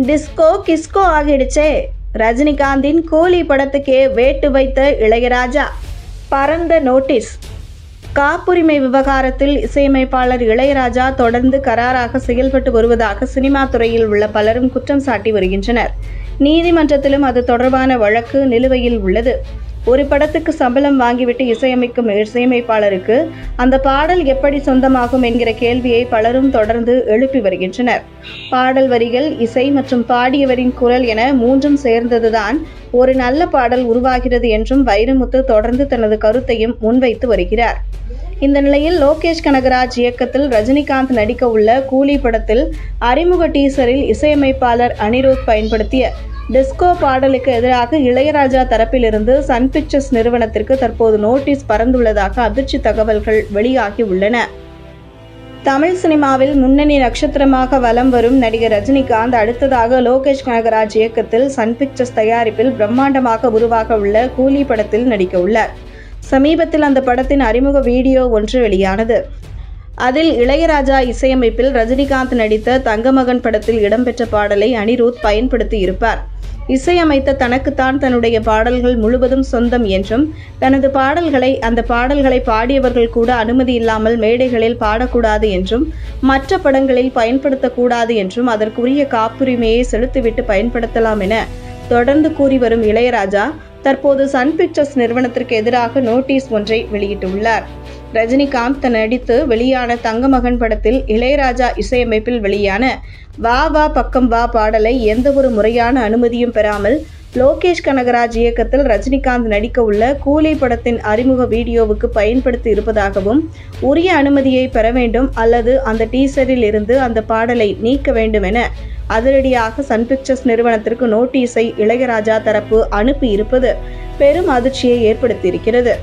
Disco கிஸ்கோ ஆகிடுச்சே. ரஜினிகாந்தின் கூலி படத்துக்கே வேட்டு வைத்த இளையராஜா பரந்த நோட்டீஸ். காப்புரிமை விவகாரத்தில் இசையமைப்பாளர் இளையராஜா தொடர்ந்து கராராக செயல்பட்டு வருவதாக சினிமா துறையில் உள்ள பலரும் குற்றம் சாட்டி வருகின்றனர். நீதிமன்றத்திலும் அது தொடர்பான வழக்கு நிலுவையில் உள்ளது. ஒரு படத்துக்கு சம்பளம் வாங்கிவிட்டு இசையமைக்கும் இசையமைப்பாளருக்கு அந்த பாடல் எப்படி சொந்தமாகும் என்கிற கேள்வியை பலரும் தொடர்ந்து எழுப்பி வருகின்றனர். பாடல் வரிகள், இசை மற்றும் பாடியவரின் குரல் என மூன்றும் சேர்ந்ததுதான் ஒரு நல்ல பாடல் உருவாகிறது என்றும் வைரமுத்து தொடர்ந்து தனது கருத்தையும் முன்வைத்து வருகிறார். இந்த நிலையில் லோகேஷ் கனகராஜ் இயக்கத்தில் ரஜினிகாந்த் நடிக்க உள்ள கூலி படத்தில் அறிமுக டீசரில் இசையமைப்பாளர் அனிருத் பயன்படுத்திய டிஸ்கோ பாடலுக்கு எதிராக இளையராஜா தரப்பிலிருந்து சன் பிக்சர்ஸ் நிறுவனத்திற்கு தற்போது நோட்டீஸ் பறந்துள்ளதாக அதிர்ச்சி தகவல்கள் வெளியாகி உள்ளன. தமிழ் சினிமாவில் முன்னணி நட்சத்திரமாக வலம் வரும் நடிகர் ரஜினிகாந்த் அடுத்ததாக லோகேஷ் கனகராஜ் இயக்கத்தில் சன் பிக்சர்ஸ் தயாரிப்பில் பிரம்மாண்டமாக உருவாக உள்ள கூலி படத்தில் நடிக்க உள்ளார். சமீபத்தில் அந்த படத்தின் அறிமுக வீடியோ ஒன்று வெளியானது. அதில் இளையராஜா இசையமைப்பில் ரஜினிகாந்த் நடித்த தங்கமகன் படத்தில் இடம்பெற்ற பாடலை அனிருத் பயன்படுத்தி இருப்பார். இசையமைத்த தனக்குத்தான் தன்னுடைய பாடல்கள் முழுவதும் சொந்தம் என்றும், தனது பாடல்களை அந்த பாடல்களை பாடியவர்கள் கூட அனுமதி இல்லாமல் மேடைகளில் பாடக்கூடாது என்றும், மற்ற படங்களில் பயன்படுத்தக்கூடாது என்றும், அதற்குரிய காப்புரிமையை செலுத்திவிட்டு பயன்படுத்தலாம் என தொடர்ந்து கூறி வரும் இளையராஜா தற்போது சன் பிக்சர்ஸ் நிறுவனத்திற்கு எதிராக நோட்டீஸ் ஒன்றை வெளியிட்டுள்ளார். ரஜினிகாந்த் நடித்து வெளியான தங்கமகன் படத்தில் இளையராஜா இசையமைப்பில் வெளியான வா வா பக்கம் வா பாடலை எந்தவொரு முறையான அனுமதியும் பெறாமல் லோகேஷ் கனகராஜ் இயக்கத்தில் ரஜினிகாந்த் நடிக்க உள்ள கூலி படத்தின் அறிமுக வீடியோவுக்கு பயன்படுத்தி இருப்பதாகவும், உரிய அனுமதியை பெற வேண்டும் அல்லது அந்த டீசரில் இருந்து அந்த பாடலை நீக்க வேண்டும் என அதிரடியாக சன் பிக்சர்ஸ் நிறுவனத்திற்கு நோட்டீஸை இளையராஜா தரப்பு அனுப்பி இருப்பது பெரும் அதிர்ச்சியை ஏற்படுத்தியிருக்கிறது.